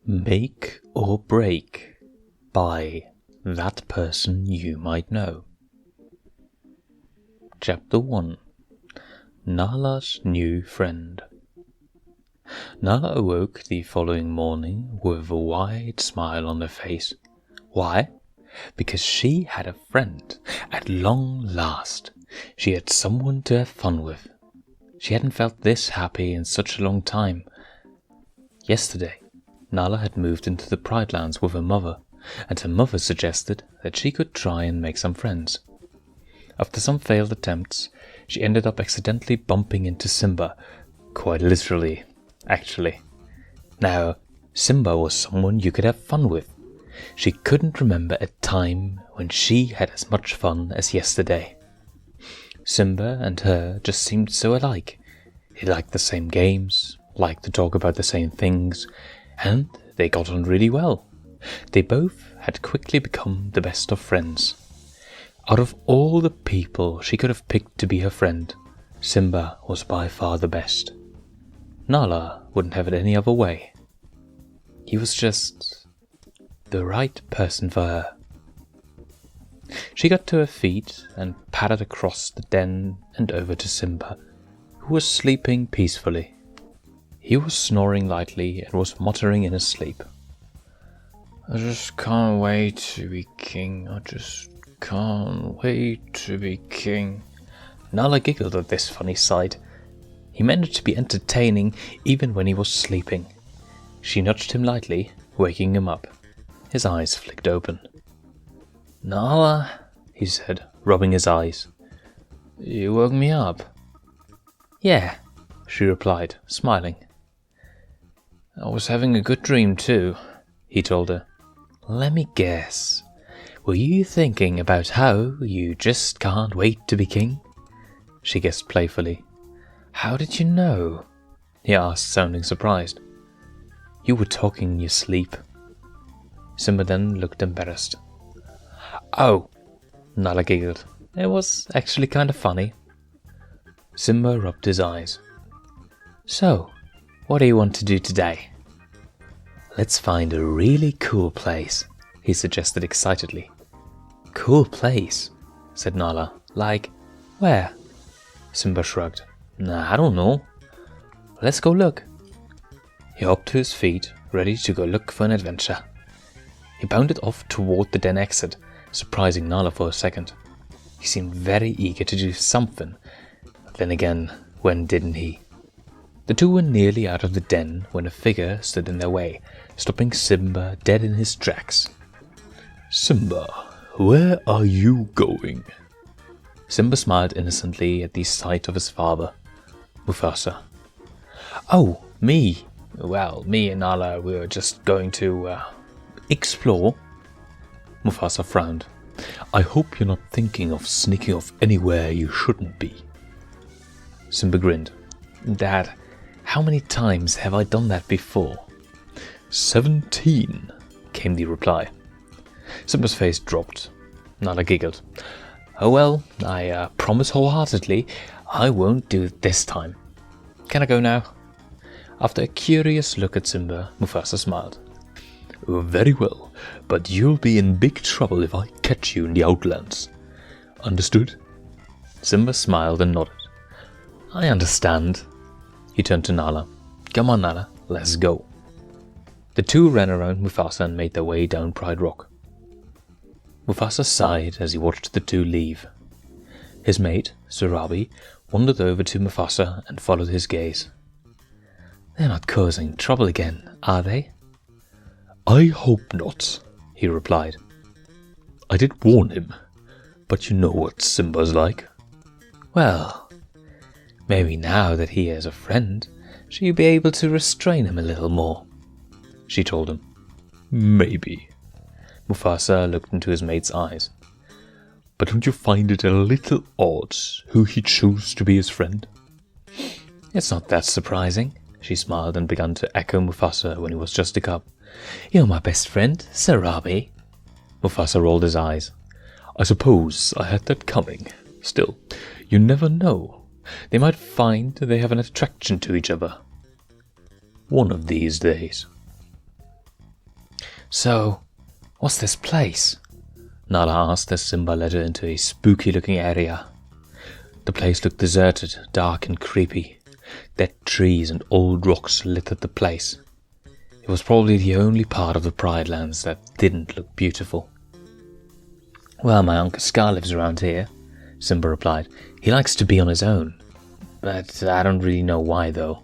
Make or Break by That Person You Might Know. Chapter 1. Nala's New Friend. Nala awoke the following morning with a wide smile on her face. Why? Because she had a friend. At long last, she had someone to have fun with. She hadn't felt this happy in such a long time. Yesterday, Nala had moved into the Pride Lands with her mother, and her mother suggested that she could try and make some friends. After some failed attempts, she ended up accidentally bumping into Simba, quite literally, actually. Now, Simba was someone you could have fun with. She couldn't remember a time when she had as much fun as yesterday. Simba and her just seemed so alike. They liked the same games, liked to talk about the same things, and they got on really well. They both had quickly become the best of friends. Out of all the people she could have picked to be her friend, Simba was by far the best. Nala wouldn't have it any other way. He was just the right person for her. She got to her feet and padded across the den and over to Simba, who was sleeping peacefully. He was snoring lightly and was muttering in his sleep. I just can't wait to be king. I just can't wait to be king. Nala giggled at this funny sight. He managed to be entertaining even when he was sleeping. She nudged him lightly, waking him up. His eyes flicked open. Nala, he said, rubbing his eyes. You woke me up. Yeah, she replied, smiling. I was having a good dream too, he told her. Let me guess. Were you thinking about how you just can't wait to be king? She guessed playfully. How did you know? He asked, sounding surprised. You were talking in your sleep. Simba then looked embarrassed. Oh, Nala giggled. It was actually kind of funny. Simba rubbed his eyes. So, what do you want to do today? Let's find a really cool place, he suggested excitedly. Cool place, said Nala. Like, where? Simba shrugged. Nah, I don't know. Let's go look. He hopped to his feet, ready to go look for an adventure. He bounded off toward the den exit, surprising Nala for a second. He seemed very eager to do something. But then again, when didn't he? The two were nearly out of the den when a figure stood in their way, stopping Simba dead in his tracks. Simba, where are you going? Simba smiled innocently at the sight of his father, Mufasa. Oh, me. Well, me and Nala, we were just going to, explore. Mufasa frowned. I hope you're not thinking of sneaking off anywhere you shouldn't be. Simba grinned. Dad, how many times have I done that before? 17, came the reply. Simba's face dropped. Nala giggled. Oh well, I promise wholeheartedly I won't do it this time. Can I go now? After a curious look at Simba, Mufasa smiled. Very well, but you'll be in big trouble if I catch you in the Outlands. Understood? Simba smiled and nodded. I understand. He turned to Nala. Come on, Nala, let's go. The two ran around Mufasa and made their way down Pride Rock. Mufasa sighed as he watched the two leave. His mate, Sarabi, wandered over to Mufasa and followed his gaze. They're not causing trouble again, are they? I hope not, he replied. I did warn him, but you know what Simba's like. Well, maybe now that he has a friend, she'll be able to restrain him a little more, she told him. Maybe. Mufasa looked into his mate's eyes. But don't you find it a little odd who he chose to be his friend? It's not that surprising, she smiled and began to echo Mufasa when he was just a cub. You're my best friend, Sarabi. Mufasa rolled his eyes. I suppose I had that coming. Still, you never know. They might find they have an attraction to each other. One of these days. So, what's this place? Nala asked as Simba led her into a spooky-looking area. The place looked deserted, dark and creepy. Dead trees and old rocks littered the place. It was probably the only part of the Pride Lands that didn't look beautiful. Well, my Uncle Scar lives around here, Simba replied. He likes to be on his own. But I don't really know why, though.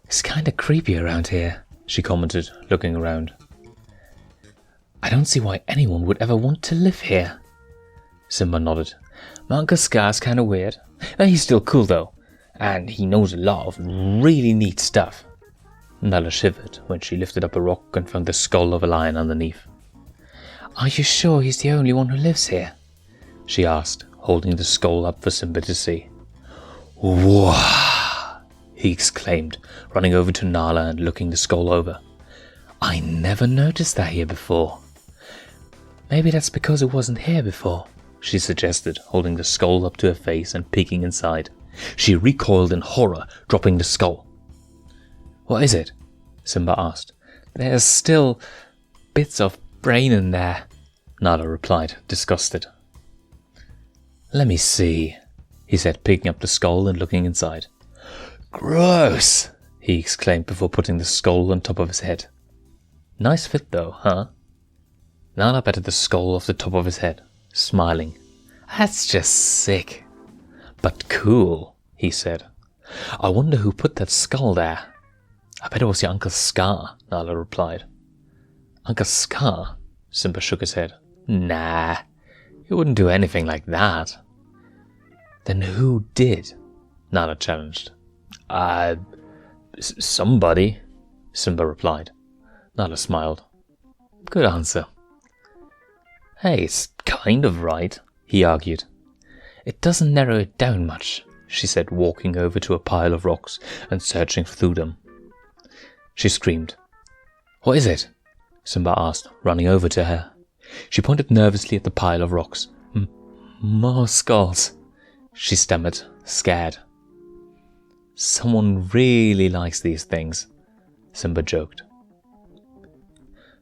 It's kinda creepy around here, she commented, looking around. I don't see why anyone would ever want to live here. Simba nodded. My Uncle Scar's kinda weird. He's still cool, though. And he knows a lot of really neat stuff. Nala shivered when she lifted up a rock and found the skull of a lion underneath. Are you sure he's the only one who lives here? She asked, holding the skull up for Simba to see. Whoa! He exclaimed, running over to Nala and looking the skull over. I never noticed that here before. Maybe that's because it wasn't here before, she suggested, holding the skull up to her face and peeking inside. She recoiled in horror, dropping the skull. What is it? Simba asked. There's still bits of brain in there, Nala replied, disgusted. Let me see, he said, picking up the skull and looking inside. Gross, he exclaimed before putting the skull on top of his head. Nice fit though, huh? Nala patted the skull off the top of his head, smiling. That's just sick. But cool, he said. I wonder who put that skull there. I bet it was your Uncle Scar, Nala replied. Uncle Scar? Simba shook his head. Nah, he wouldn't do anything like that. Then who did? Nala challenged. Somebody, Simba replied. Nala smiled. Good answer. Hey, it's kind of right, he argued. It doesn't narrow it down much, she said, walking over to a pile of rocks and searching through them. She screamed. What is it? Simba asked, running over to her. She pointed nervously at the pile of rocks. More skulls, she stammered, scared. Someone really likes these things, Simba joked.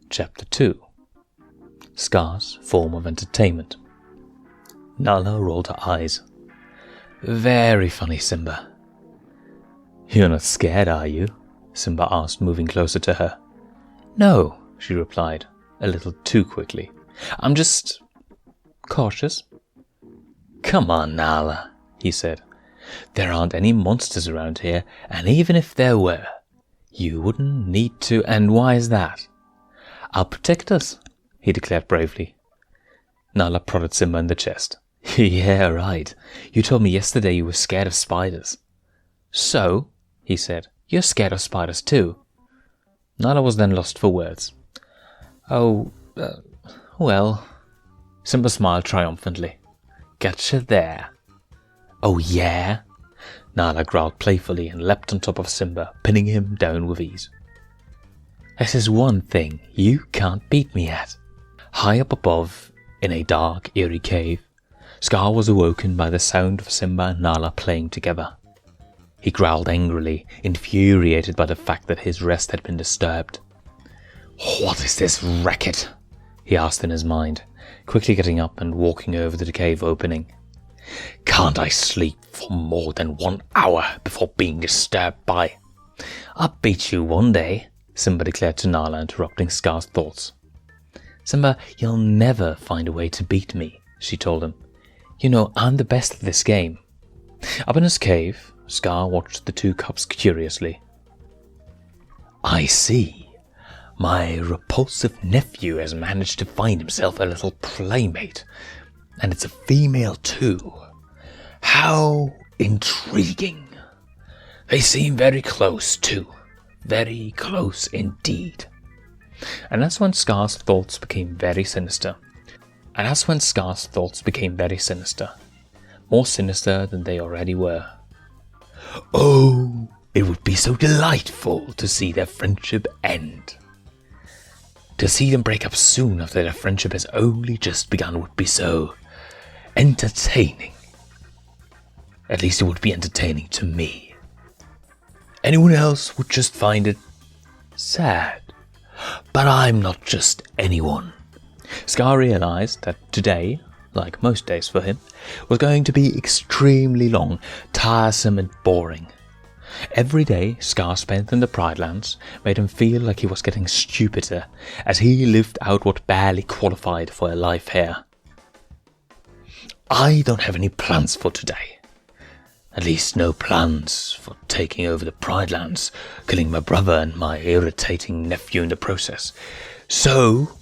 Chapter 2. Scar's Form of Entertainment. Nala rolled her eyes. Very funny, Simba. You're not scared, are you? Simba asked, moving closer to her. No, she replied, a little too quickly. I'm just cautious. Come on, Nala, he said. There aren't any monsters around here, and even if there were, you wouldn't need to, and why is that? I'll protect us, he declared bravely. Nala prodded Simba in the chest. Yeah, right. You told me yesterday you were scared of spiders. So, he said, you're scared of spiders too. Nala was then lost for words. Oh, well. Simba smiled triumphantly. Gotcha there. Oh yeah? Nala growled playfully and leapt on top of Simba, pinning him down with ease. This is one thing you can't beat me at. High up above, in a dark, eerie cave, Scar was awoken by the sound of Simba and Nala playing together. He growled angrily, infuriated by the fact that his rest had been disturbed. What is this racket? He asked in his mind, quickly getting up and walking over to the cave opening. Can't I sleep for more than 1 hour before being disturbed by... I'll beat you one day, Simba declared to Nala, interrupting Scar's thoughts. Simba, you'll never find a way to beat me, she told him. You know, I'm the best at this game. Up in his cave, Scar watched the two cubs curiously. I see. My repulsive nephew has managed to find himself a little playmate. And it's a female too. How intriguing. They seem very close too. Very close indeed. And that's when Scar's thoughts became very sinister. More sinister than they already were. Oh, it would be so delightful to see their friendship end. To see them break up soon after their friendship has only just begun would be so entertaining. At least it would be entertaining to me. Anyone else would just find it sad. But I'm not just anyone. Scar realized that today, like most days for him, was going to be extremely long, tiresome and boring. Every day Scar spent in the Pride Lands made him feel like he was getting stupider as he lived out what barely qualified for a life here. I don't have any plans for today. At least no plans for taking over the Pride Lands, killing my brother and my irritating nephew in the process. So,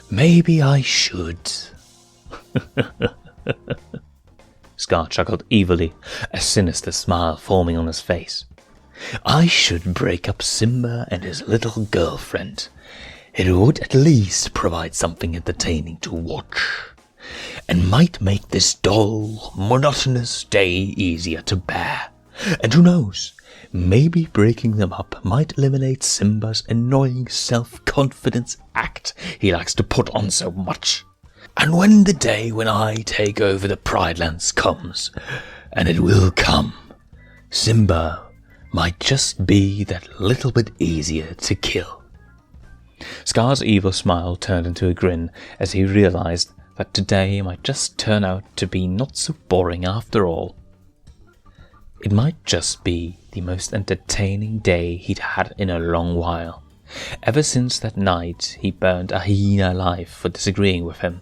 maybe I should. Scar chuckled evilly, a sinister smile forming on his face. I should break up Simba and his little girlfriend. It would at least provide something entertaining to watch, and might make this dull, monotonous day easier to bear. And who knows, maybe breaking them up might eliminate Simba's annoying self-confidence act he likes to put on so much. And when the day when I take over the Pride Lands comes, and it will come, Simba might just be that little bit easier to kill. Scar's evil smile turned into a grin as he realized that today might just turn out to be not so boring after all. It might just be the most entertaining day he'd had in a long while, ever since that night he burned a hyena alive for disagreeing with him.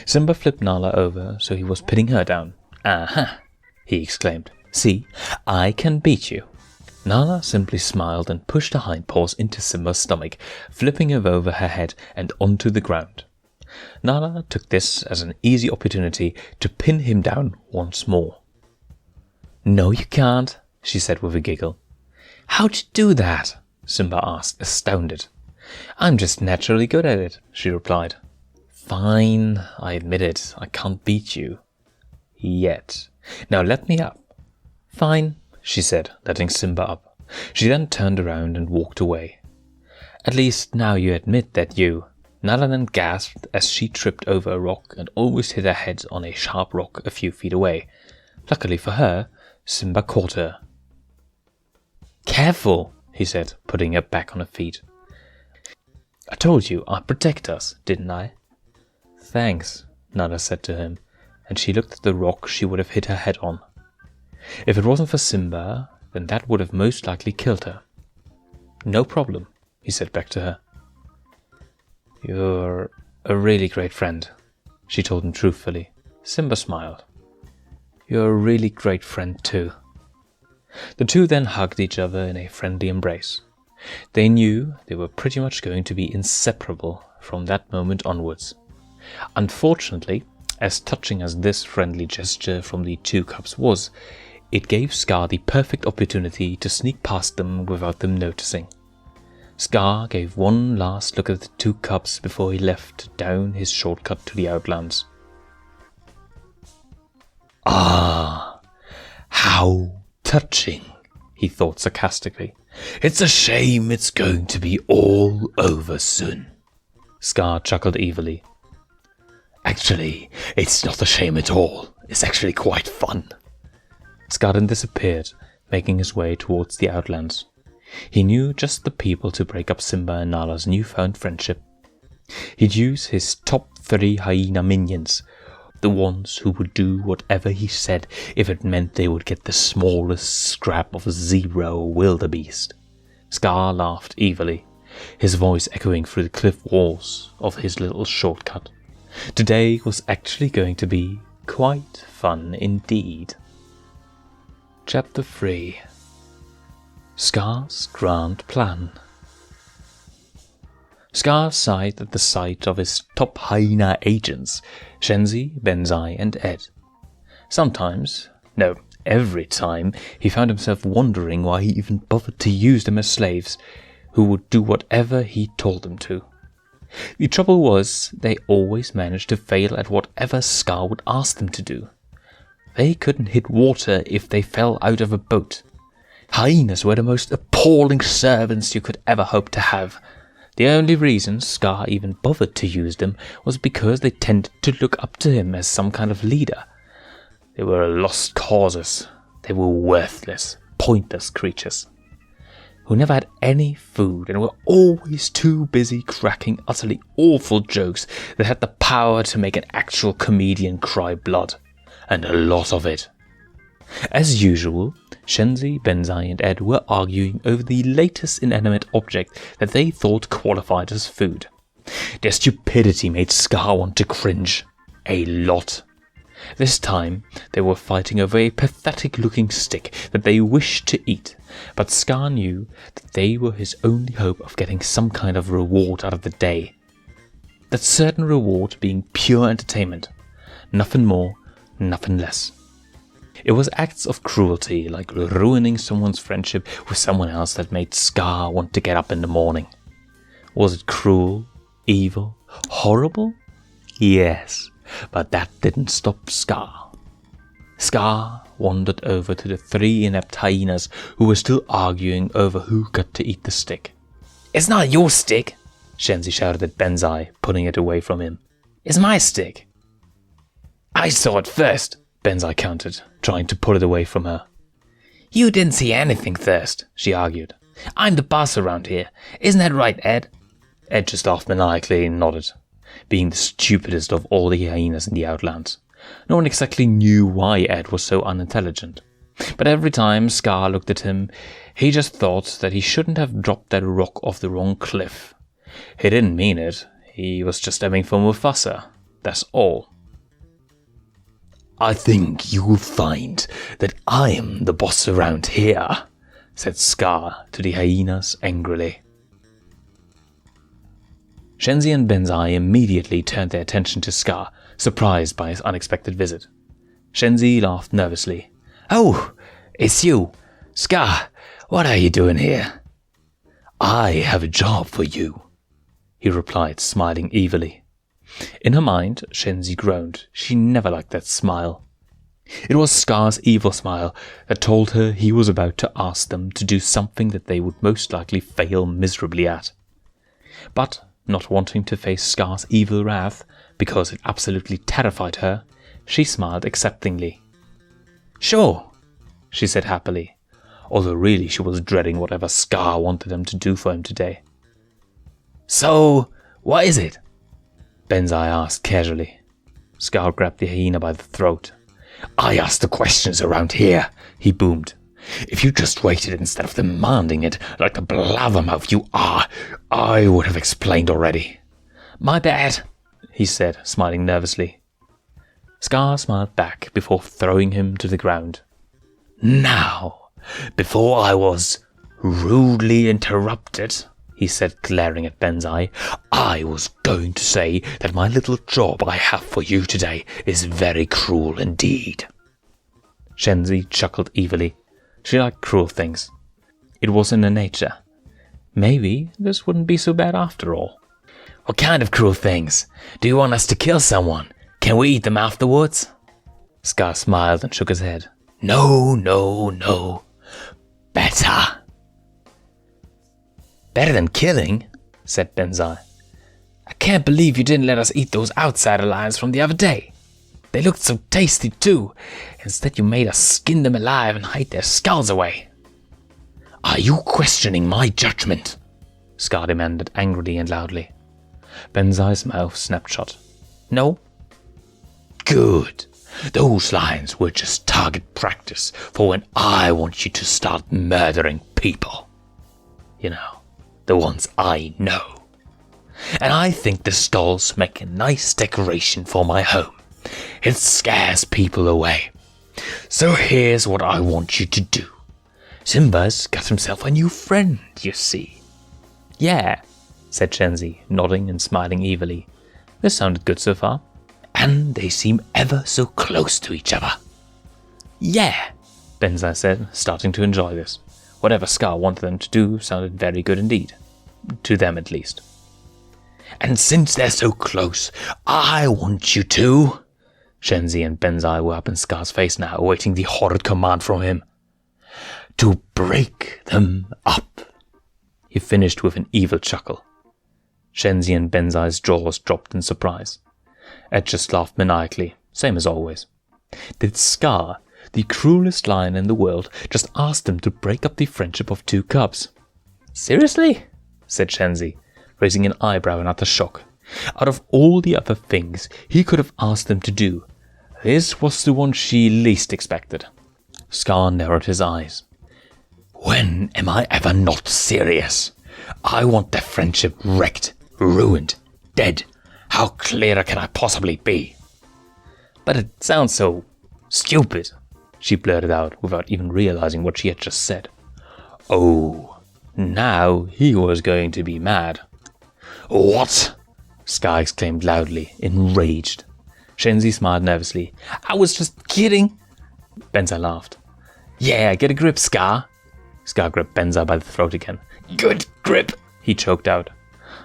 Simba flipped Nala over so he was pinning her down. Aha! He exclaimed. See, I can beat you. Nala simply smiled and pushed her hindpaws into Simba's stomach, flipping him over her head and onto the ground. Nala took this as an easy opportunity to pin him down once more. No, you can't, she said with a giggle. How'd you do that? Simba asked, astounded. I'm just naturally good at it, she replied. Fine, I admit it, I can't beat you. Yet. Now let me up. Fine, she said, letting Simba up. She then turned around and walked away. At least now you admit that you... Nala then gasped as she tripped over a rock and almost hit her head on a sharp rock a few feet away. Luckily for her, Simba caught her. Careful, he said, putting her back on her feet. I told you I'd protect us, didn't I? Thanks, Nala said to him, and she looked at the rock she would have hit her head on. If it wasn't for Simba, then that would have most likely killed her. No problem, he said back to her. You're a really great friend, she told him truthfully. Simba smiled. You're a really great friend too. The two then hugged each other in a friendly embrace. They knew they were pretty much going to be inseparable from that moment onwards. Unfortunately, as touching as this friendly gesture from the two cubs was, it gave Scar the perfect opportunity to sneak past them without them noticing. Scar gave one last look at the two cubs before he left down his shortcut to the Outlands. Ah, how touching, he thought sarcastically. It's a shame it's going to be all over soon. Scar chuckled evilly. Actually, it's not a shame at all. It's actually quite fun. Scar then disappeared, making his way towards the Outlands. He knew just the people to break up Simba and Nala's newfound friendship. He'd use his top 3 hyena minions, the ones who would do whatever he said if it meant they would get the smallest scrap of zebra or wildebeest. Scar laughed evilly, his voice echoing through the cliff walls of his little shortcut. Today was actually going to be quite fun indeed. Chapter 3. Scar's Grand Plan. Scar sighed at the sight of his top hyena agents, Shenzi, Benzai and Ed. Sometimes, no, every time, he found himself wondering why he even bothered to use them as slaves, who would do whatever he told them to. The trouble was, they always managed to fail at whatever Scar would ask them to do. They couldn't hit water if they fell out of a boat. Hyenas were the most appalling servants you could ever hope to have. The only reason Scar even bothered to use them was because they tended to look up to him as some kind of leader. They were lost causes. They were worthless, pointless creatures. who never had any food and were always too busy cracking utterly awful jokes that had the power to make an actual comedian cry blood, and a lot of it. As usual, Shenzi, Benzai and Ed were arguing over the latest inanimate object that they thought qualified as food. Their stupidity made Scar want to cringe. A lot. This time, they were fighting over a pathetic-looking stick that they wished to eat, but Scar knew that they were his only hope of getting some kind of reward out of the day. That certain reward being pure entertainment. Nothing more, nothing less. It was acts of cruelty, like ruining someone's friendship with someone else, that made Scar want to get up in the morning. Was it cruel, evil, horrible? Yes, but that didn't stop Scar. Scar wandered over to the 3 inept hyenas who were still arguing over who got to eat the stick. "It's not your stick," Shenzi shouted at Benzai, pulling it away from him. "It's my stick." "I saw it first," Benzai countered, trying to pull it away from her. "You didn't see anything first," she argued. "I'm the boss around here. Isn't that right, Ed?" Ed just laughed maniacally and nodded, being the stupidest of all the hyenas in the Outlands. No one exactly knew why Ed was so unintelligent. But every time Scar looked at him, he just thought that he shouldn't have dropped that rock off the wrong cliff. He didn't mean it. He was just aiming for Mufasa. That's all. "I think you'll find that I'm the boss around here," said Scar to the hyenas angrily. Shenzi and Benzai immediately turned their attention to Scar, surprised by his unexpected visit. Shenzi laughed nervously. "Oh, it's you. Scar, what are you doing here?" "I have a job for you," he replied, smiling evilly. In her mind, Shenzi groaned. She never liked that smile. It was Scar's evil smile that told her he was about to ask them to do something that they would most likely fail miserably at. But, not wanting to face Scar's evil wrath, because it absolutely terrified her, she smiled acceptingly. "Sure," she said happily, although really she was dreading whatever Scar wanted them to do for him today. "So, what is it?" Benzai asked casually. Scar grabbed the hyena by the throat. "I ask the questions around here," he boomed. "If you just waited instead of demanding it like the blabbermouth you are, I would have explained already." "My bad," he said, smiling nervously. Scar smiled back before throwing him to the ground. "Now, before I was rudely interrupted," he said, glaring at Benzai, "I was going to say that my little job I have for you today is very cruel indeed." Shenzi chuckled evilly. She liked cruel things. It was in her nature. Maybe this wouldn't be so bad after all. "What kind of cruel things? Do you want us to kill someone? Can we eat them afterwards?" Scar smiled and shook his head. No. Better. "Better than killing," said Benzai. "I can't believe you didn't let us eat those outsider lions from the other day. They looked so tasty too. Instead you made us skin them alive and hide their skulls away." "Are you questioning my judgment?" Scar demanded angrily and loudly. Benzai's mouth snapped shut. "No." "Good. Those lions were just target practice for when I want you to start murdering people. You know, the ones I know. And I think the skulls make a nice decoration for my home. It scares people away. So here's what I want you to do. Simba's got himself a new friend, you see." "Yeah," said Shenzi, nodding and smiling evilly. This sounded good so far. "And they seem ever so close to each other." "Yeah," Benzai said, starting to enjoy this. Whatever Scar wanted them to do sounded very good indeed. To them at least. "And since they're so close, I want you to..." Shenzi and Benzai were up in Scar's face now, awaiting the horrid command from him. "To break them up." He finished with an evil chuckle. Shenzi and Benzai's jaws dropped in surprise. Ed just laughed maniacally, same as always. Did Scar, the cruelest lion in the world, just ask them to break up the friendship of 2 cubs? Seriously? Said Shenzi, raising an eyebrow in utter shock. Out of all the other things he could have asked them to do, this was the one she least expected. Scar narrowed his eyes. When am I ever not serious? I want their friendship wrecked, ruined, dead. How clearer can I possibly be? But it sounds so stupid, she blurted out without even realizing what she had just said. Oh, now he was going to be mad. What? Scar exclaimed loudly, enraged. Shenzi smiled nervously. I was just kidding. Benza laughed. Yeah, get a grip, Scar. Scar gripped Benza by the throat again. Good grip, he choked out.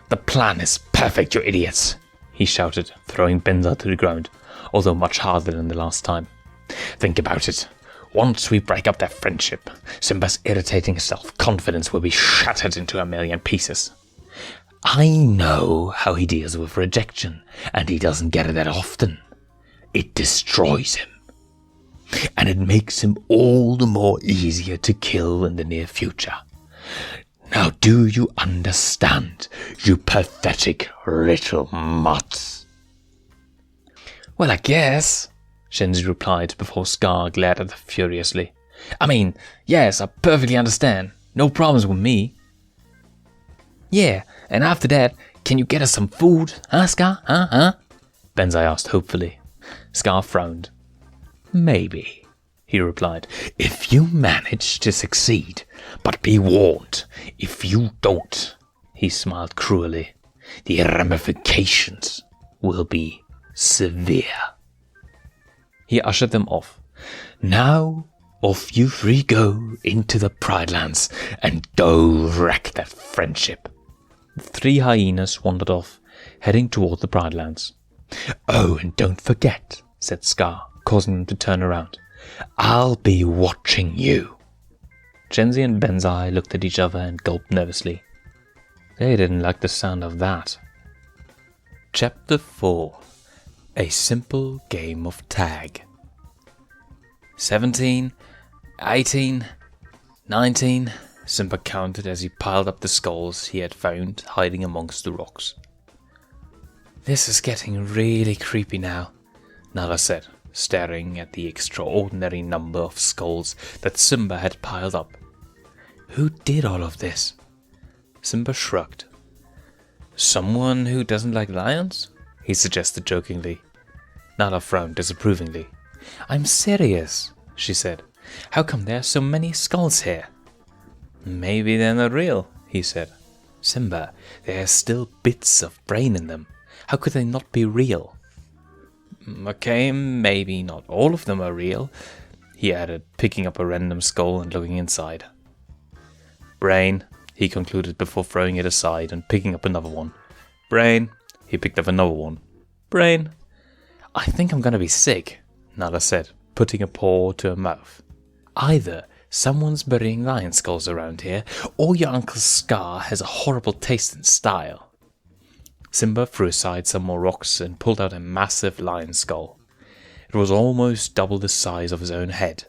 The plan is perfect, you idiots, he shouted, throwing Benza to the ground, although much harder than the last time. Think about it. Once we break up their friendship, Simba's irritating self-confidence will be shattered into a million pieces. I know how he deals with rejection, and he doesn't get it that often. It destroys him. And it makes him all the more easier to kill in the near future. Now do you understand, you pathetic little mutts? Well, I guess, Shenzi replied before Scar glared at her furiously. I mean, yes, I perfectly understand. No problems with me. Yeah, and after that, can you get us some food, huh, Scar? Huh? Benzai asked hopefully. Scar frowned. Maybe, he replied, if you manage to succeed. But be warned, if you don't, he smiled cruelly, the ramifications will be severe. He ushered them off. Now, off you three go into the Pride Lands and go wreck that friendship. The three hyenas wandered off, heading toward the Pride Lands. Oh, and don't forget, said Scar, causing them to turn around. I'll be watching you. Shenzi and Benzai looked at each other and gulped nervously. They didn't like the sound of that. Chapter 4. A simple game of tag. 17, 18, 19, Simba counted as he piled up the skulls he had found hiding amongst the rocks. This is getting really creepy now, Nala said, staring at the extraordinary number of skulls that Simba had piled up. Who did all of this? Simba shrugged. Someone who doesn't like lions? He suggested jokingly. Nala frowned disapprovingly. I'm serious, she said. How come there are so many skulls here? Maybe they're not real, he said. Simba, there are still bits of brain in them. How could they not be real? Okay, maybe not all of them are real, he added, picking up a random skull and looking inside. Brain, he concluded before throwing it aside and picking up another one. Brain, he picked up another one. Brain. I think I'm gonna be sick, Nala said, putting a paw to her mouth. Either someone's burying lion skulls around here, or your Uncle Scar has a horrible taste in style. Simba threw aside some more rocks and pulled out a massive lion skull. It was almost double the size of his own head.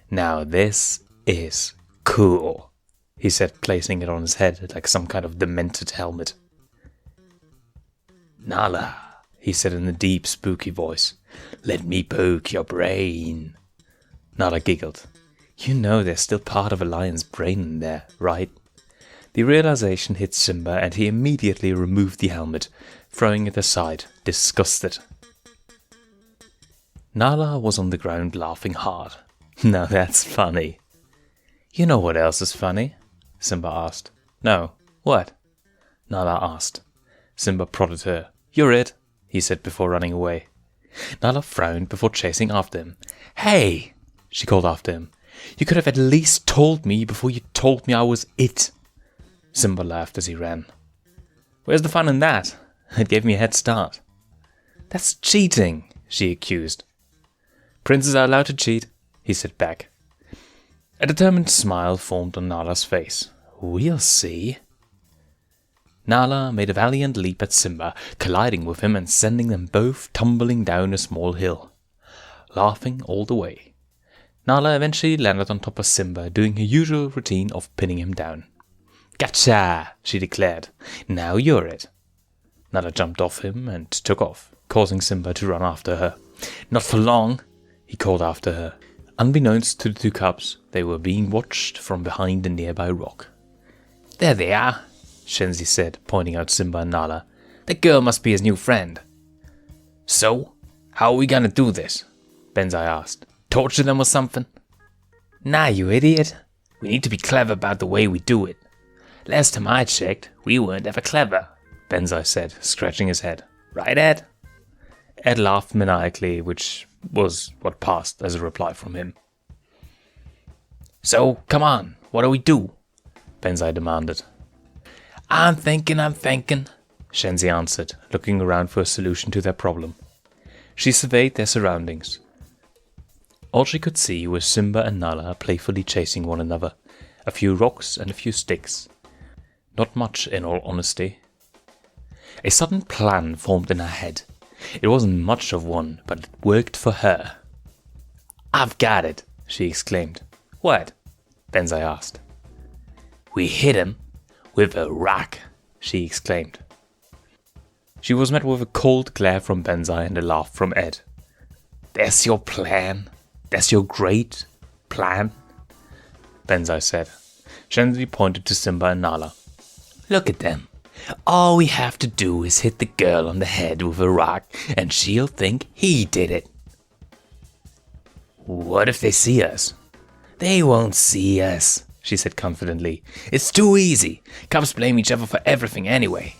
Now this is cool, he said, placing it on his head like some kind of demented helmet. Nala, he said in a deep, spooky voice, let me poke your brain. Nala giggled. You know there's still part of a lion's brain in there, right? The realization hit Simba and he immediately removed the helmet, throwing it aside, disgusted. Nala was on the ground laughing hard. Now that's funny. You know what else is funny? Simba asked. No, what? Nala asked. Simba prodded her. You're it, he said before running away. Nala frowned before chasing after him. Hey, she called after him. You could have at least told me before you told me I was it. Simba laughed as he ran. Where's the fun in that? It gave me a head start. That's cheating, she accused. Princes are allowed to cheat, he said back. A determined smile formed on Nala's face. We'll see. Nala made a valiant leap at Simba, colliding with him and sending them both tumbling down a small hill. Laughing all the way, Nala eventually landed on top of Simba, doing her usual routine of pinning him down. Gotcha, she declared. Now you're it. Nala jumped off him and took off, causing Simba to run after her. Not for long, he called after her. Unbeknownst to the two cubs, they were being watched from behind a nearby rock. There they are, Shenzi said, pointing out Simba and Nala. That girl must be his new friend. So, how are we gonna do this? Benzai asked. Torture them or something? Nah, you idiot. We need to be clever about the way we do it. Last time I checked, we weren't ever clever, Benzai said, scratching his head. Right, Ed? Ed laughed maniacally, which was what passed as a reply from him. So, come on, what do we do? Benzai demanded. I'm thinking, Shenzi answered, looking around for a solution to their problem. She surveyed their surroundings. All she could see was Simba and Nala playfully chasing one another, a few rocks and a few sticks. Not much, in all honesty. A sudden plan formed in her head. It wasn't much of one, but it worked for her. I've got it, she exclaimed. What? Benzai asked. We hit him with a rock, she exclaimed. She was met with a cold glare from Benzai and a laugh from Ed. That's your plan? That's your great plan? Benzai said. Shenzi pointed to Simba and Nala. Look at them. All we have to do is hit the girl on the head with a rock and she'll think he did it. What if they see us? They won't see us, she said confidently. It's too easy. Cubs blame each other for everything anyway.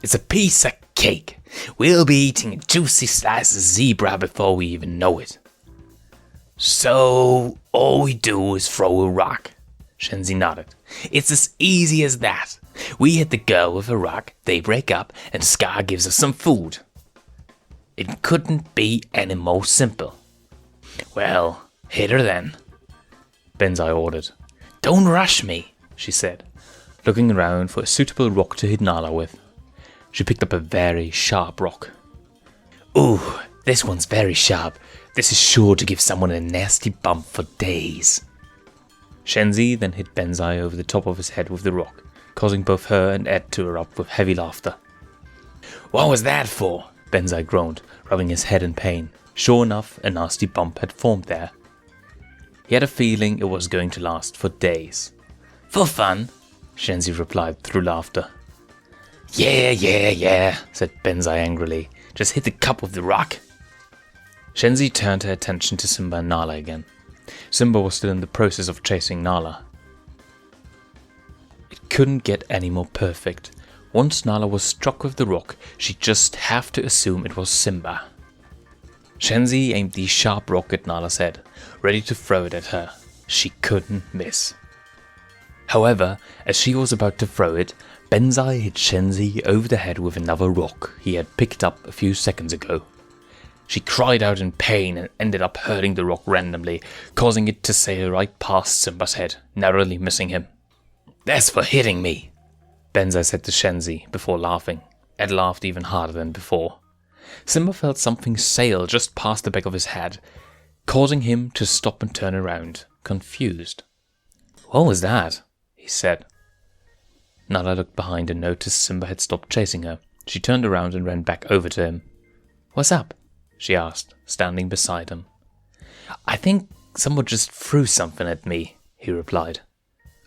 It's a piece of cake. We'll be eating a juicy slice of zebra before we even know it. So, all we do is throw a rock. Shenzi nodded. It's as easy as that. We hit the girl with a rock, they break up, and Scar gives us some food. It couldn't be any more simple. Well, hit her then, Benzai ordered. Don't rush me, she said, looking around for a suitable rock to hit Nala with. She picked up a very sharp rock. Ooh, this one's very sharp. This is sure to give someone a nasty bump for days. Shenzi then hit Benzai over the top of his head with the rock, causing both her and Ed to erupt with heavy laughter. What was that for? Benzai groaned, rubbing his head in pain. Sure enough, a nasty bump had formed there. He had a feeling it was going to last for days. For fun, Shenzi replied through laughter. Yeah, said Benzai angrily. Just hit the cup with the rock. Shenzi turned her attention to Simba and Nala again. Simba was still in the process of chasing Nala. It couldn't get any more perfect. Once Nala was struck with the rock, she'd just have to assume it was Simba. Shenzi aimed the sharp rock at Nala's head, ready to throw it at her. She couldn't miss. However, as she was about to throw it, Benzai hit Shenzi over the head with another rock he had picked up a few seconds ago. She cried out in pain and ended up hurling the rock randomly, causing it to sail right past Simba's head, narrowly missing him. That's for hitting me, Benzai said to Shenzi before laughing. Ed laughed even harder than before. Simba felt something sail just past the back of his head, causing him to stop and turn around, confused. What was that? He said. Nala looked behind and noticed Simba had stopped chasing her. She turned around and ran back over to him. What's up? She asked, standing beside him. I think someone just threw something at me, he replied.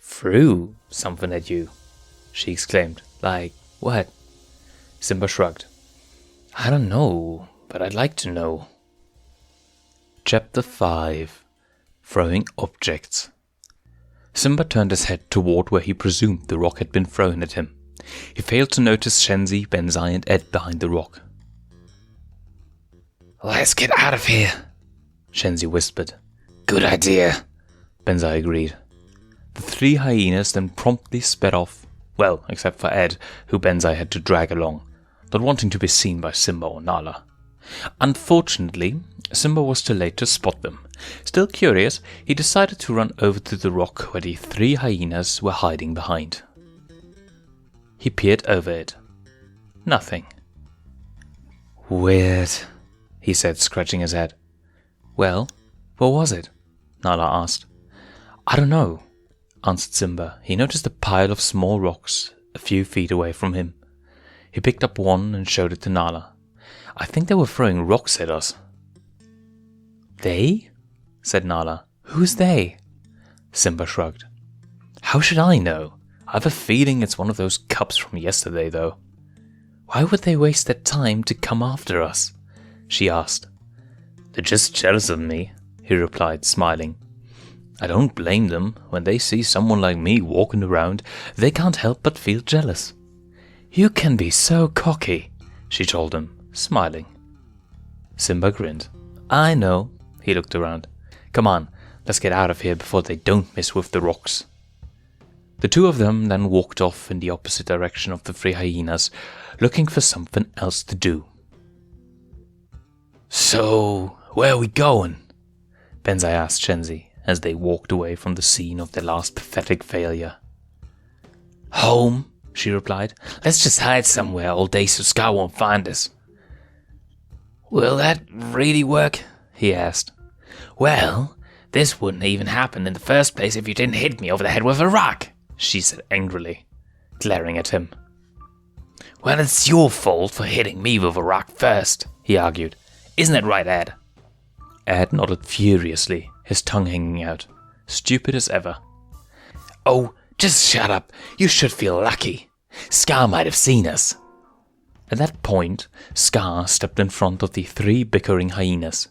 Threw something at you? She exclaimed. Like, what? Simba shrugged. I don't know, but I'd like to know. Chapter 5. Throwing Objects. Simba turned his head toward where he presumed the rock had been thrown at him. He failed to notice Shenzi, Benzai and Ed behind the rock. Let's get out of here, Shenzi whispered. Good idea, Benzai agreed. The three hyenas then promptly sped off, well, except for Ed, who Benzai had to drag along, not wanting to be seen by Simba or Nala. Unfortunately, Simba was too late to spot them. Still curious, he decided to run over to the rock where the three hyenas were hiding behind. He peered over it. Nothing. Weird, he said, scratching his head. Well, what was it? Nala asked. I don't know. answered Simba. He noticed a pile of small rocks a few feet away from him. He picked up one and showed it to Nala. I think they were throwing rocks at us. They? Said Nala. Who's they? Simba shrugged. How should I know? I have a feeling it's one of those cubs from yesterday, though. Why would they waste their time to come after us? She asked. They're just jealous of me, he replied, smiling. I don't blame them. When they see someone like me walking around, they can't help but feel jealous. You can be so cocky, she told him, smiling. Simba grinned. I know, he looked around. Come on, let's get out of here before they don't mess with the rocks. The two of them then walked off in the opposite direction of the three hyenas, looking for something else to do. So, where are we going? Benzai asked Shenzi as they walked away from the scene of their last pathetic failure. Home, she replied. Let's just hide somewhere all day so Scar won't find us. Will that really work? He asked. Well, this wouldn't even happen in the first place if you didn't hit me over the head with a rock, she said angrily, glaring at him. Well, it's your fault for hitting me with a rock first, he argued. Isn't it right, Ed? Ed nodded furiously, his tongue hanging out, stupid as ever. Oh, just shut up. You should feel lucky. Scar might have seen us. At that point, Scar stepped in front of the three bickering hyenas,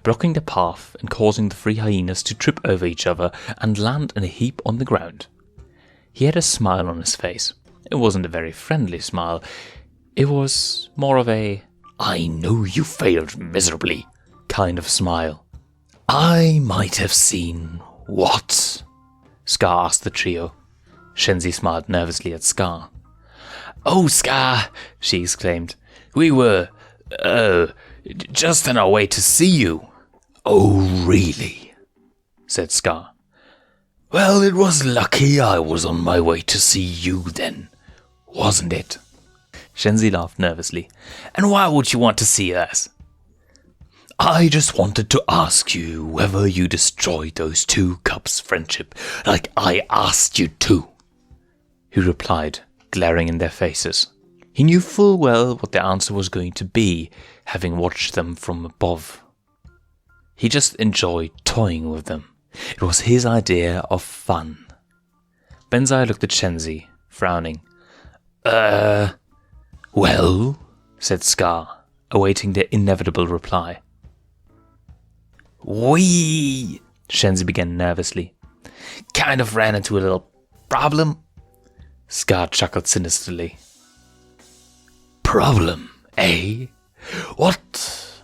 blocking the path and causing the three hyenas to trip over each other and land in a heap on the ground. He had a smile on his face. It wasn't a very friendly smile. It was more of a, I know you failed miserably kind of smile. I might have seen what? Scar asked the trio. Shenzi smiled nervously at Scar. Oh, Scar, she exclaimed. We were, just on our way to see you. Oh, really? Said Scar. Well, it was lucky I was on my way to see you then, wasn't it? Shenzi laughed nervously. And why would you want to see us? I just wanted to ask you whether you destroyed those two cubs' friendship like I asked you to, he replied, glaring in their faces. He knew full well what the answer was going to be, having watched them from above. He just enjoyed toying with them. It was his idea of fun. Benzai looked at Shenzi, frowning. Well, said Scar, awaiting the inevitable reply. We, Shenzi began nervously, kind of ran into a little problem. Scar chuckled sinisterly. Problem, eh? What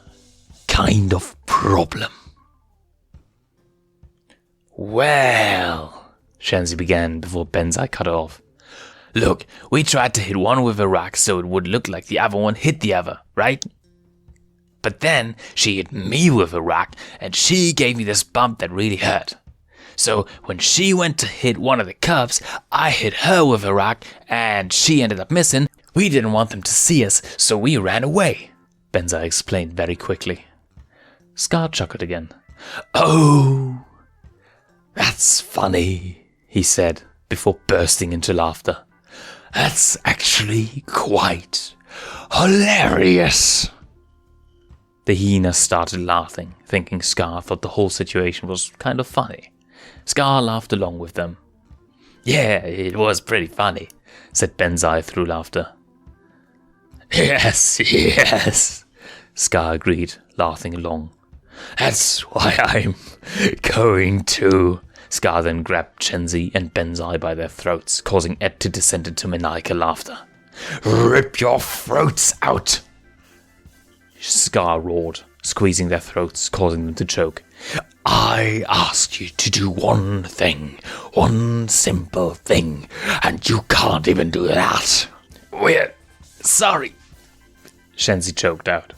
kind of problem? Well, Shenzi began before Benzai cut her off. Look, we tried to hit one with a rock so it would look like the other one hit the other, right? But then she hit me with a rock and she gave me this bump that really hurt. So when she went to hit one of the cubs, I hit her with a rock and she ended up missing. We didn't want them to see us, so we ran away, Benzai explained very quickly. Scar chuckled again. Oh, that's funny, he said before bursting into laughter. That's actually quite hilarious. The hyenas started laughing, thinking Scar thought the whole situation was kind of funny. Scar laughed along with them. Yeah, it was pretty funny, said Benzai through laughter. Yes, Scar agreed, laughing along. That's why I'm going to... Scar then grabbed Shenzi and Benzai by their throats, causing Ed to descend into maniacal laughter. Rip your throats out! Scar roared, squeezing their throats, causing them to choke. I asked you to do one thing, one simple thing, and you can't even do that. We're sorry, Shenzi choked out.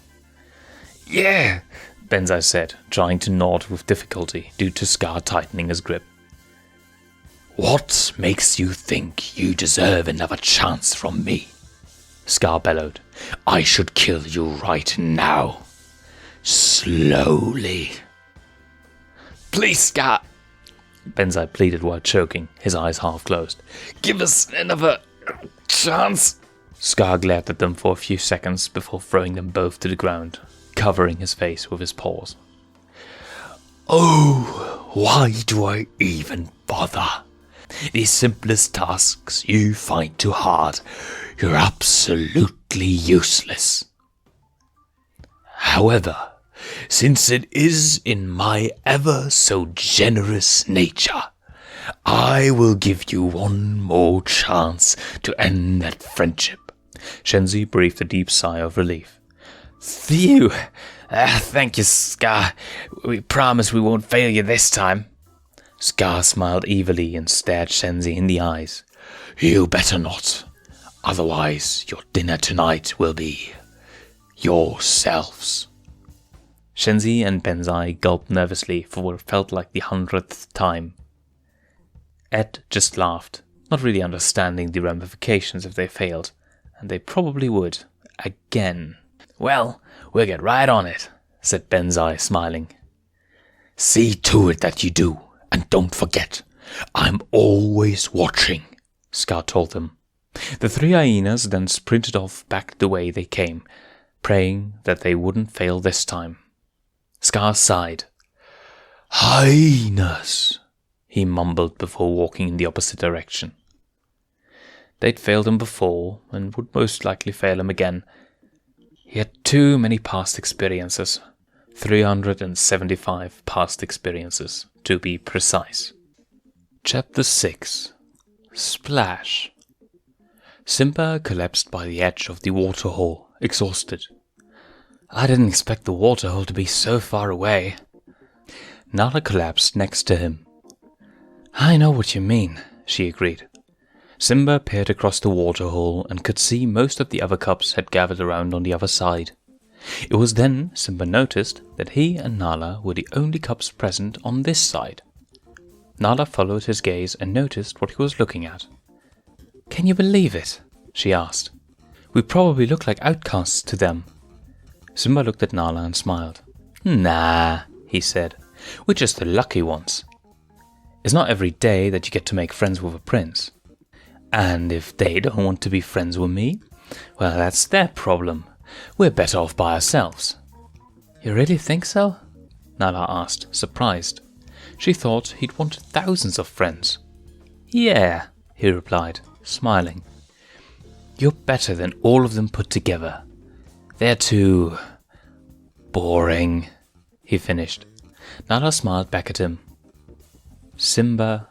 Yeah, Benzai said, trying to nod with difficulty due to Scar tightening his grip. What makes you think you deserve another chance from me? Scar bellowed. I should kill you right now. Slowly. Please, Scar. Benzai pleaded while choking, his eyes half closed. "Give us another chance." Scar glared at them for a few seconds before throwing them both to the ground, covering his face with his paws. "Oh, why do I even bother? The simplest tasks you find too hard. You're absolutely useless. However, since it is in my ever so generous nature, I will give you one more chance to end that friendship." Shenzi breathed a deep sigh of relief. "Phew! Thank you, Scar. We promise we won't fail you this time." Scar smiled evilly and stared Shenzi in the eyes. "You better not. Otherwise, your dinner tonight will be yourselves." Shenzi and Benzai gulped nervously for what felt like the 100th time. Ed just laughed, not really understanding the ramifications if they failed, and they probably would, again. "Well, we'll get right on it," said Benzai, smiling. "See to it that you do, and don't forget, I'm always watching," Scar told them. The three hyenas then sprinted off back the way they came, praying that they wouldn't fail this time. Scar sighed. "Hyenas," he mumbled before walking in the opposite direction. They'd failed him before, and would most likely fail him again. He had too many past experiences. 375 past experiences, to be precise. Chapter 6. Splash. Simba collapsed by the edge of the waterhole, exhausted. "I didn't expect the waterhole to be so far away." Nala collapsed next to him. "I know what you mean," she agreed. Simba peered across the waterhole and could see most of the other cubs had gathered around on the other side. It was then Simba noticed that he and Nala were the only cubs present on this side. Nala followed his gaze and noticed what he was looking at. "Can you believe it?" she asked. "We probably look like outcasts to them." Simba looked at Nala and smiled. "Nah," he said. "We're just the lucky ones. It's not every day that you get to make friends with a prince. And if they don't want to be friends with me, well, that's their problem. We're better off by ourselves." "You really think so?" Nala asked, surprised. She thought he'd wanted thousands of friends. "Yeah," he replied, smiling. "You're better than all of them put together. They're too boring," he finished. Nala smiled back at him. Simba,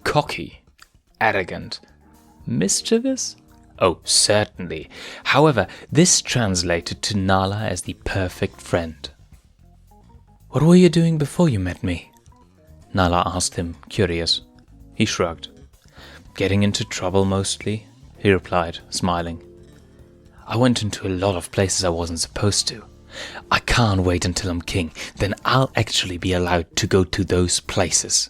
cocky, arrogant, mischievous? Oh, certainly. However, this translated to Nala as the perfect friend. "What were you doing before you met me?" Nala asked him, curious. He shrugged. "Getting into trouble mostly," he replied, smiling. "I went into a lot of places I wasn't supposed to. I can't wait until I'm king, then I'll actually be allowed to go to those places."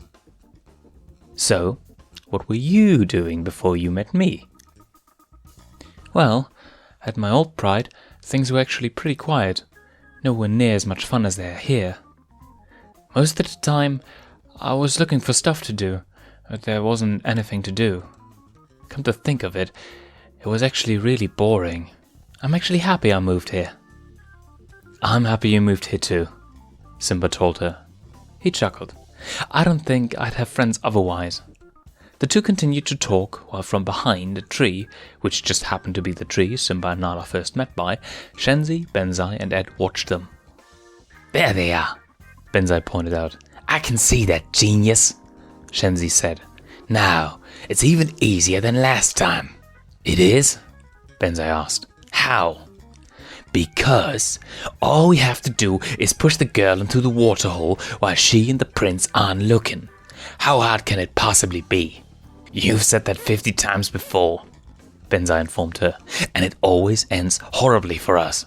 "So, what were you doing before you met me?" "Well, at my old pride, things were actually pretty quiet. Nowhere near as much fun as they are here. Most of the time, I was looking for stuff to do, but there wasn't anything to do. Come to think of it, it was actually really boring. I'm actually happy I moved here." "I'm happy you moved here too," Simba told her. He chuckled. "I don't think I'd have friends otherwise." The two continued to talk while from behind a tree, which just happened to be the tree Simba and Nala first met by, Shenzi, Benzai and Ed watched them. "There they are," Benzai pointed out. "I can see that, genius," Shenzi said. "Now, it's even easier than last time." "It is?" Benzai asked. "How?" "Because all we have to do is push the girl into the waterhole while she and the prince aren't looking. How hard can it possibly be?" "You've said that 50 times before," Benzai informed her, "and it always ends horribly for us."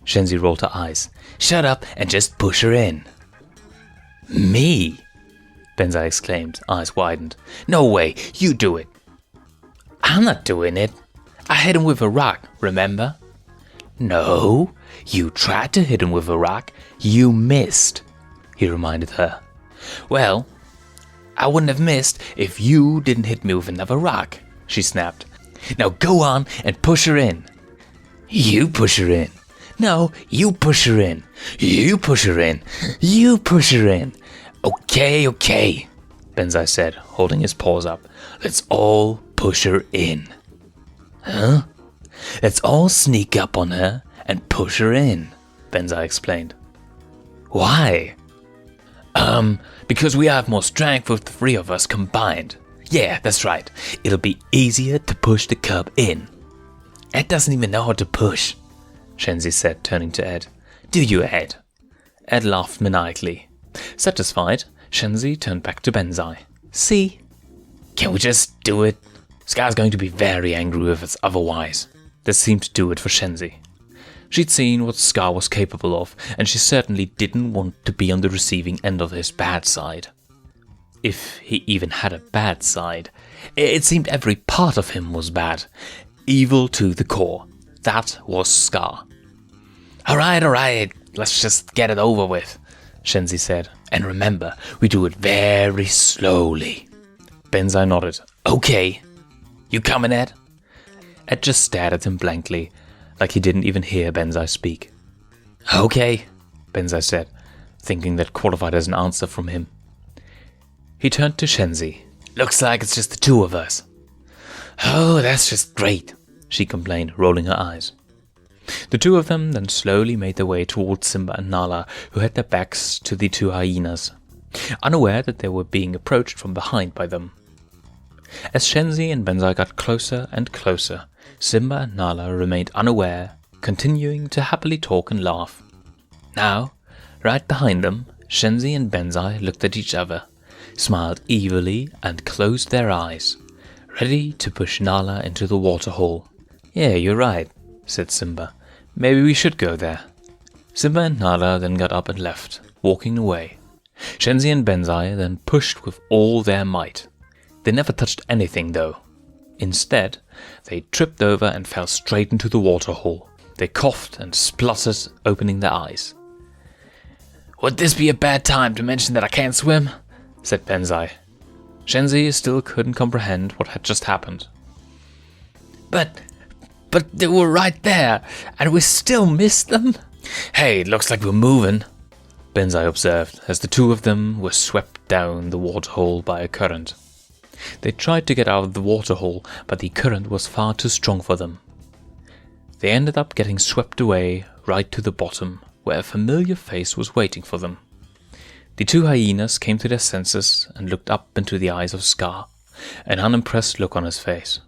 Shenzi rolled her eyes. "Shut up and just push her in." "Me?" Benzai exclaimed, eyes widened. "No way, you do it." "I'm not doing it. I hit him with a rock, remember?" "No, you tried to hit him with a rock. You missed," he reminded her. "Well, I wouldn't have missed if you didn't hit me with another rock, she snapped. Now go on and push her in. You push her in. No, you push her in. You push her in. You push her in. Okay, Benzai said, holding his paws up. Let's all push her in. Huh? Let's all sneak up on her and push her in, Benzai explained. Why? Because we have more strength with the three of us combined. Yeah, that's right. It'll be easier to push the cub in. Ed doesn't even know how to push, Shenzi said, turning to Ed. Do you, Ed? Ed laughed maniacally. Satisfied, Shenzi turned back to Benzai. See? Can we just do it? Scar's going to be very angry with us otherwise. This seemed to do it for Shenzi. She'd seen what Scar was capable of, and she certainly didn't want to be on the receiving end of his bad side. If he even had a bad side. It seemed every part of him was bad. Evil to the core. That was Scar. Alright, let's just get it over with, Shenzi said. And remember, we do it very slowly. Benzai nodded. Okay. You coming, Ed? Ed just stared at him blankly, like he didn't even hear Benzai speak. Okay, Benzai said, thinking that qualified as an answer from him. He turned to Shenzi. Looks like it's just the two of us. Oh, that's just great, she complained, rolling her eyes. The two of them then slowly made their way towards Simba and Nala, who had their backs to the two hyenas, unaware that they were being approached from behind by them. As Shenzi and Benzai got closer and closer, Simba and Nala remained unaware, continuing to happily talk and laugh. Now, right behind them, Shenzi and Benzai looked at each other, smiled evilly and closed their eyes, ready to push Nala into the waterhole. Yeah, you're right, said Simba. Maybe we should go there. Simba and Nala then got up and left, walking away. Shenzi and Benzai then pushed with all their might. They never touched anything though. Instead, they tripped over and fell straight into the waterhole. They coughed and spluttered, opening their eyes. Would this be a bad time to mention that I can't swim? Said Benzai. Shenzi still couldn't comprehend what had just happened. But they were right there, and we still missed them? Hey, it looks like we're moving, Benzai observed, as the two of them were swept down the waterhole by a current. They tried to get out of the waterhole, but the current was far too strong for them. They ended up getting swept away right to the bottom, where a familiar face was waiting for them. The two hyenas came to their senses and looked up into the eyes of Scar, an unimpressed look on his face.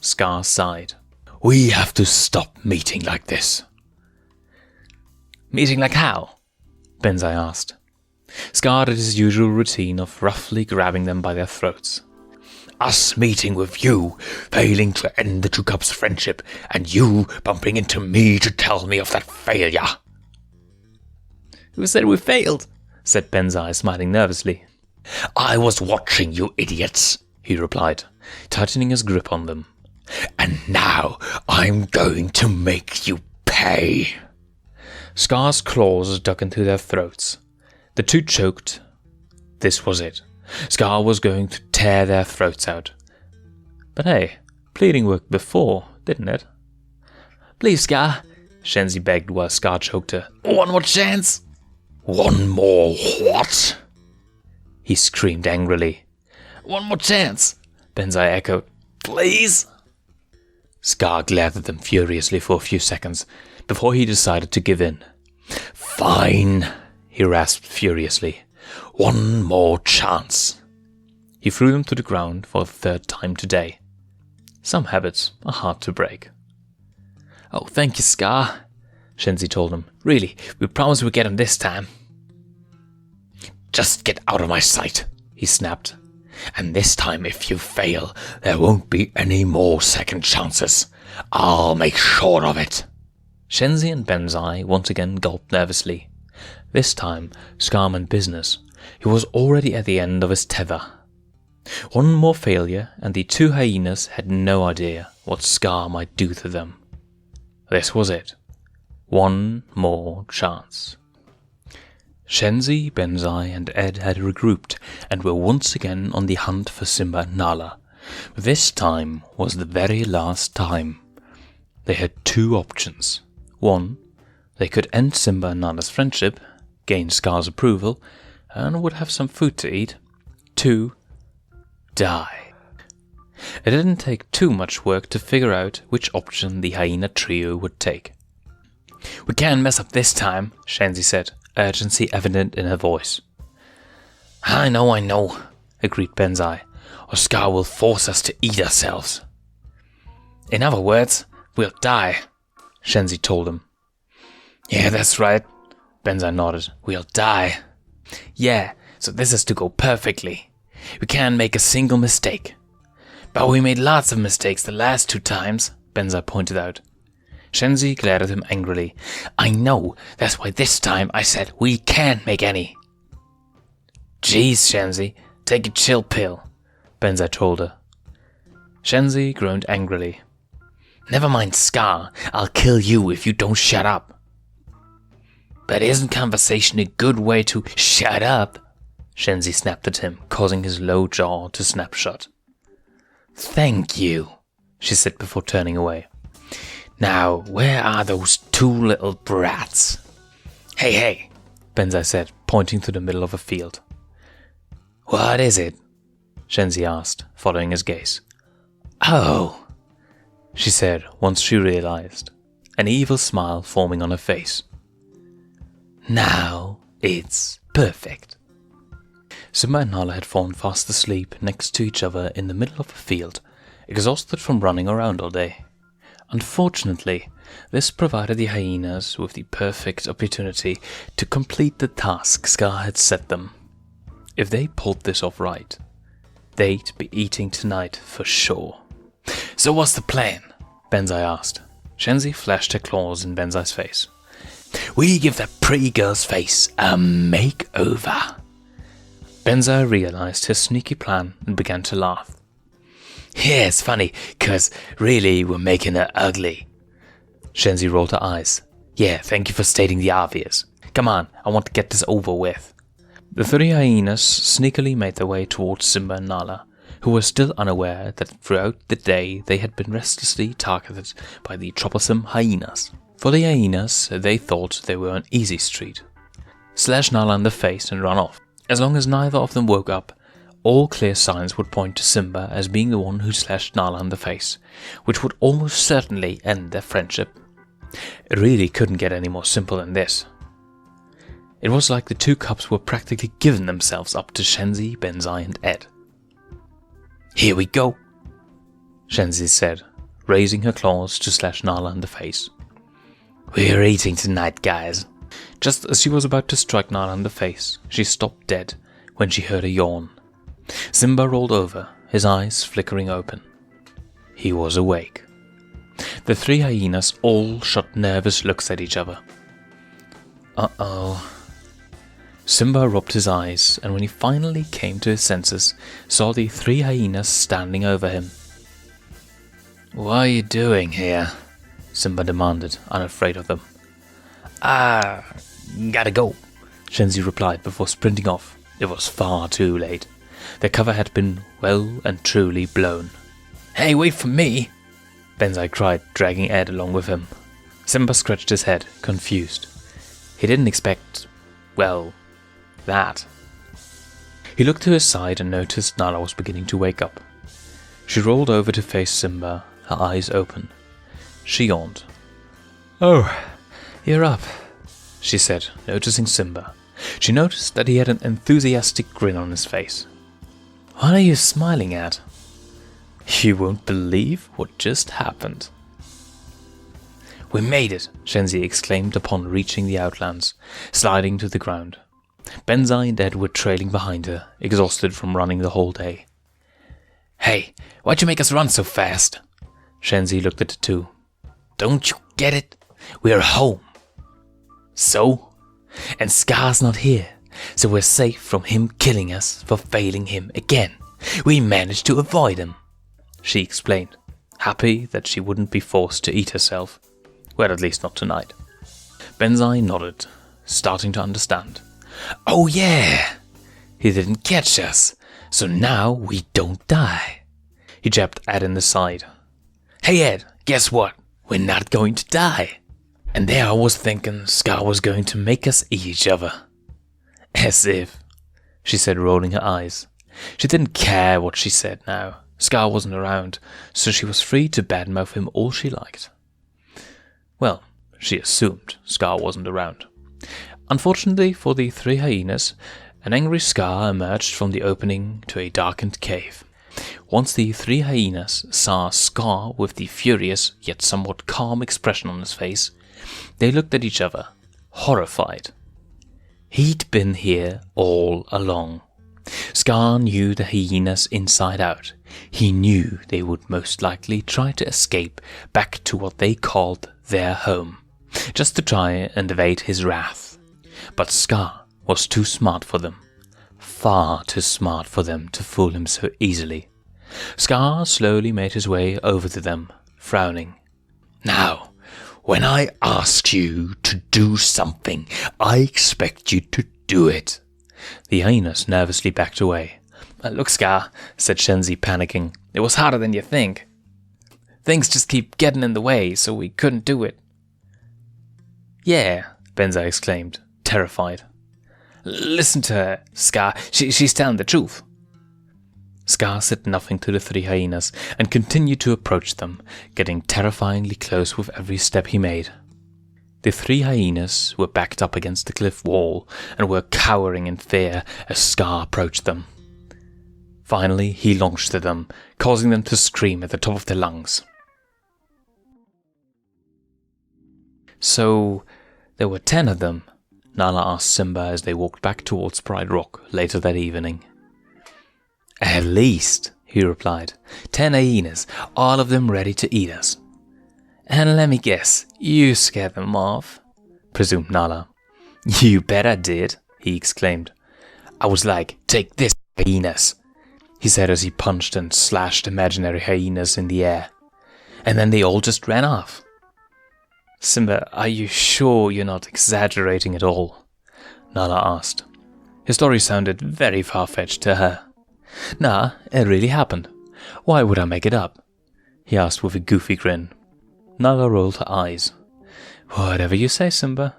Scar sighed. We have to stop meeting like this. Meeting like how? Benzai asked. Scar did his usual routine of roughly grabbing them by their throats. Us meeting with you, failing to end the two cubs' friendship, and you bumping into me to tell me of that failure. Who said we failed? Said Benzai, smiling nervously. I was watching you idiots, he replied, tightening his grip on them. And now I'm going to make you pay. Scar's claws dug into their throats. The two choked. This was it. Scar was going to tear their throats out. But hey, pleading worked before, didn't it? Please, Scar, Shenzi begged while Scar choked her. One more chance. One more what? He screamed angrily. One more chance, Benzai echoed. Please? Scar glared at them furiously for a few seconds before he decided to give in. Fine, he rasped furiously. One more chance. He threw them to the ground for the third time today. Some habits are hard to break. Oh, thank you, Scar, Shenzi told him. Really, we promise we'll get him this time. Just get out of my sight, he snapped. And this time, if you fail, there won't be any more second chances. I'll make sure of it. Shenzi and Benzai once again gulped nervously. This time, Scar meant business. He was already at the end of his tether. One more failure, and the two hyenas had no idea what Scar might do to them. This was it. One more chance. Shenzi, Benzai, and Ed had regrouped and were once again on the hunt for Simba and Nala. This time was the very last time. They had two options. One, they could end Simba and Nala's friendship, gain Scar's approval, and would have some food to eat. Two, die. It didn't take too much work to figure out which option the hyena trio would take. "We can't mess up this time," Shenzi said, urgency evident in her voice. I know, agreed Benzai, "or Scar will force us to eat ourselves." "In other words, we'll die," Shenzi told him. "Yeah, that's right," Benzai nodded. "We'll die." "Yeah, so this has to go perfectly. We can't make a single mistake." "But we made lots of mistakes the last two times," Benzai pointed out. Shenzi glared at him angrily. "I know, that's why this time I said we can't make any." "Jeez, Shenzi, take a chill pill," Benzai told her. Shenzi groaned angrily. "Never mind Scar, I'll kill you if you don't shut up." "But isn't conversation a good way to shut up?" Shenzi snapped at him, causing his low jaw to snap shut. "Thank you," she said before turning away. "Now, where are those two little brats?" Hey, Benzai said, pointing to the middle of a field. "What is it?" Shenzi asked, following his gaze. "Oh," she said once she realized, an evil smile forming on her face. "Now it's perfect." Simba and Nala had fallen fast asleep next to each other in the middle of a field, exhausted from running around all day. Unfortunately, this provided the hyenas with the perfect opportunity to complete the task Scar had set them. If they pulled this off right, they'd be eating tonight for sure. "So what's the plan?" Benzai asked. Shenzi flashed her claws in Benzai's face. "We give that pretty girl's face a makeover." Benzai realized his sneaky plan and began to laugh. "Yeah, it's funny, 'cause really we're making her ugly." Shenzi rolled her eyes. "Yeah, thank you for stating the obvious. Come on, I want to get this over with." The three hyenas sneakily made their way towards Simba and Nala, who were still unaware that throughout the day they had been restlessly targeted by the troublesome hyenas. For the hyenas, they thought they were on easy street. Slash Nala in the face and run off. As long as neither of them woke up, all clear signs would point to Simba as being the one who slashed Nala in the face, which would almost certainly end their friendship. It really couldn't get any more simple than this. It was like the two cubs were practically giving themselves up to Shenzi, Benzai, and Ed. "Here we go," Shenzi said, raising her claws to slash Nala in the face. "We're eating tonight, guys." Just as she was about to strike Nala in the face, she stopped dead when she heard a yawn. Simba rolled over, his eyes flickering open. He was awake. The three hyenas all shot nervous looks at each other. Uh-oh. Simba rubbed his eyes, and when he finally came to his senses, saw the three hyenas standing over him. "What are you doing here?" Simba demanded, unafraid of them. Gotta go," Shenzi replied before sprinting off. It was far too late. Their cover had been well and truly blown. "Hey, wait for me!" Benzai cried, dragging Ed along with him. Simba scratched his head, confused. He didn't expect, well, that. He looked to his side and noticed Nala was beginning to wake up. She rolled over to face Simba, her eyes open. She yawned. "Oh, you're up," she said, noticing Simba. She noticed that he had an enthusiastic grin on his face. "What are you smiling at?" "You won't believe what just happened." "We made it," Shenzi exclaimed upon reaching the outlands, sliding to the ground. Benzai and Ed were trailing behind her, exhausted from running the whole day. "Hey, why'd you make us run so fast?" Shenzi looked at the two. "Don't you get it? We're home." "So? And Scar's not here, so we're safe from him killing us for failing him again. We managed to avoid him," she explained, happy that she wouldn't be forced to eat herself. Well, at least not tonight. Benzai nodded, starting to understand. Oh yeah! He didn't catch us, so now we don't die. He jabbed Ed in the side. Hey Ed, guess what? We're not going to die. And there I was thinking Scar was going to make us eat each other. As if, she said, rolling her eyes. She didn't care what she said now. Scar wasn't around, so she was free to badmouth him all she liked. Well, she assumed Scar wasn't around. Unfortunately for the three hyenas, an angry Scar emerged from the opening to a darkened cave. Once the three hyenas saw Scar with the furious yet somewhat calm expression on his face, they looked at each other, horrified. He'd been here all along. Scar knew the hyenas inside out. He knew they would most likely try to escape back to what they called their home, just to try and evade his wrath. But Scar was too smart for them. Far too smart for them to fool him so easily. Scar slowly made his way over to them, frowning. Now, when I ask you to do something, I expect you to do it. The hyenas nervously backed away. Look, Scar, said Shenzi, panicking. It was harder than you think. Things just keep getting in the way, so we couldn't do it. Yeah, Benza exclaimed, terrified. Listen to her, Scar. She's telling the truth. Scar said nothing to the three hyenas and continued to approach them, getting terrifyingly close with every step he made. The three hyenas were backed up against the cliff wall and were cowering in fear as Scar approached them. Finally, he launched at them, causing them to scream at the top of their lungs. So, there were 10 of them? Nala asked Simba as they walked back towards Pride Rock later that evening. At least, he replied. 10 hyenas, all of them ready to eat us. And let me guess, you scared them off, presumed Nala. You bet I did, he exclaimed. I was like, take this, hyenas, he said as he punched and slashed imaginary hyenas in the air. And then they all just ran off. Simba, are you sure you're not exaggerating at all? Nala asked. His story sounded very far-fetched to her. Nah, it really happened. Why would I make it up? He asked with a goofy grin. Nala rolled her eyes. Whatever you say, Simba.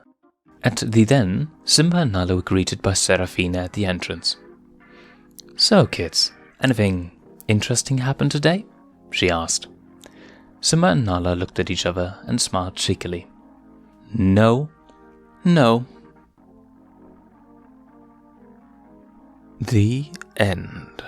At the then, Simba and Nala were greeted by Serafina at the entrance. So, kids, anything interesting happened today? She asked. Simba and Nala looked at each other and smiled cheekily. No. The end.